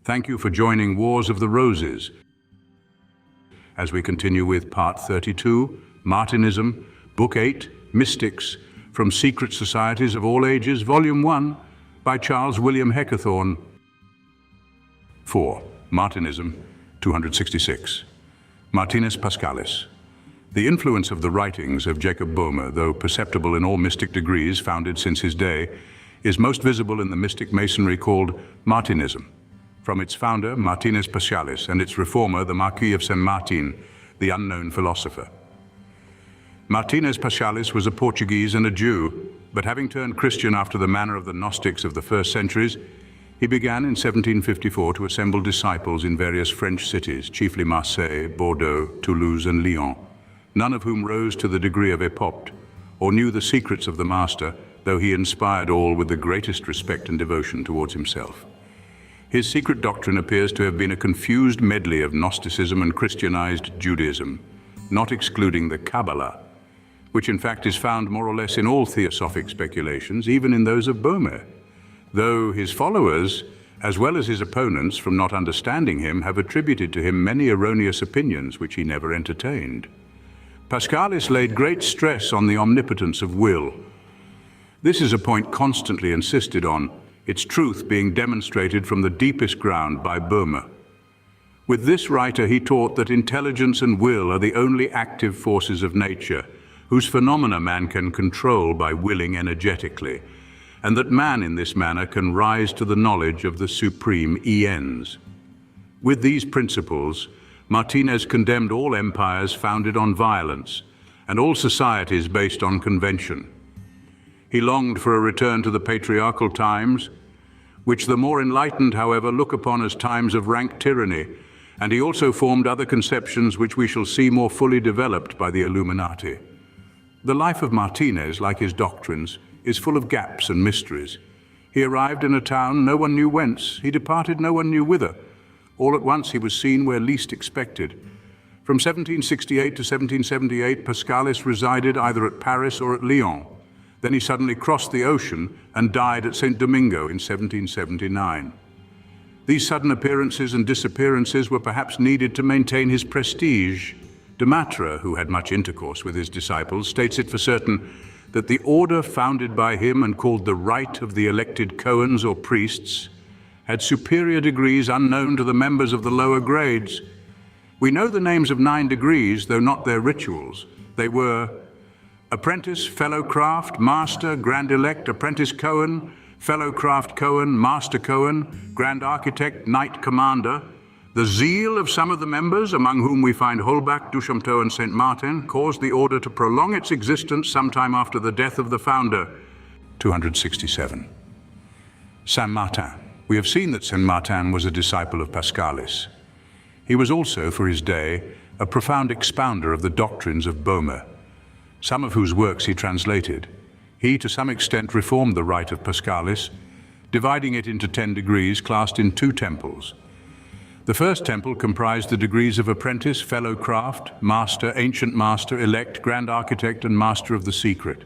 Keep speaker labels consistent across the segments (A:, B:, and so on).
A: Thank you for joining Wars of the Roses as we continue with Part 32, Martinism, Book 8, Mystics, from Secret Societies of All Ages, Volume 1, by Charles William Heckethorn. 4. Martinism, 266. Martinez Paschalis. The influence of the writings of Jacob Bohme, though perceptible in all mystic degrees founded since his day, is most visible in the mystic Masonry called Martinism, from its founder, Martinez Paschalis, and its reformer, the Marquis of St Martin, the unknown philosopher. Martinez Paschalis was a Portuguese and a Jew, but having turned Christian after the manner of the Gnostics of the first centuries, he began in 1754 to assemble disciples in various French cities, chiefly Marseilles, Bordeaux, Toulouse, and Lyons, none of whom rose to the degree of epopt or knew the secrets of the master, though he inspired all with the greatest respect and devotion towards himself. His secret doctrine appears to have been a confused medley of Gnosticism and Christianized Judaism, not excluding the Kabbalah, which in fact is found more or less in all theosophic speculations, even in those of Bohme, though his followers, as well as his opponents, from not understanding him, have attributed to him many erroneous opinions which he never entertained. Paschalis laid great stress on the omnipotence of will. This is a point constantly insisted on, its truth being demonstrated from the deepest ground by Bohme. With this writer, he taught that intelligence and will are the only active forces of nature, whose phenomena man can control by willing energetically, and that man in this manner can rise to the knowledge of the supreme ends. With these principles, Martinez condemned all empires founded on violence and all societies based on convention. He longed for a return to the patriarchal times, which the more enlightened, however, look upon as times of rank tyranny, and he also formed other conceptions which we shall see more fully developed by the Illuminati. The life of Martinez, like his doctrines, is full of gaps and mysteries. He arrived in a town no one knew whence, he departed no one knew whither. All at once he was seen where least expected. From 1768 to 1778, Paschalis resided either at Paris or at Lyons. Then he suddenly crossed the ocean and died at St. Domingo in 1779. These sudden appearances and disappearances were perhaps needed to maintain his prestige. De Matre, who had much intercourse with his disciples, states it for certain that the order founded by him and called the Rite of the Elected Cohens or Priests had superior degrees unknown to the members of the lower grades. We know the names of 9 degrees, though not their rituals. They were Apprentice, Fellow Craft, Master, Grand Elect, Apprentice Cohen, Fellow Craft Cohen, Master Cohen, Grand Architect, Knight Commander. The zeal of some of the members, among whom we find Holbach, Duchampteau, and St. Martin, caused the order to prolong its existence sometime after the death of the founder. 267. St. Martin. We have seen that St. Martin was a disciple of Paschalis. He was also, for his day, a profound expounder of the doctrines of Bohme, some of whose works he translated. He, to some extent, reformed the rite of Paschalis, dividing it into 10 degrees classed in 2 temples. The first temple comprised the degrees of Apprentice, Fellow Craft, Master, Ancient Master, Elect, Grand Architect, and Master of the Secret.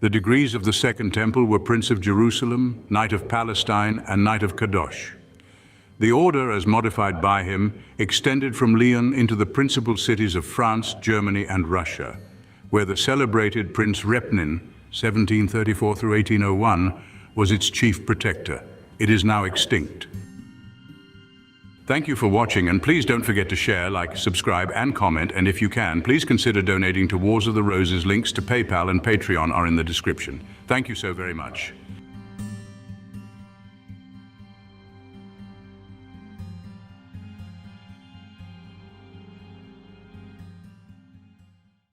A: The degrees of the second temple were Prince of Jerusalem, Knight of Palestine, and Knight of Kadosh. The order, as modified by him, extended from Lyons into the principal cities of France, Germany, and Russia, where the celebrated Prince Repnin, 1734 through 1801, was its chief protector. It is now extinct. Thank you for watching, and please don't forget to share, like, subscribe, and comment, and if you can, please consider donating to Wars of the Roses. Links to PayPal and Patreon are in the description. Thank you so very much.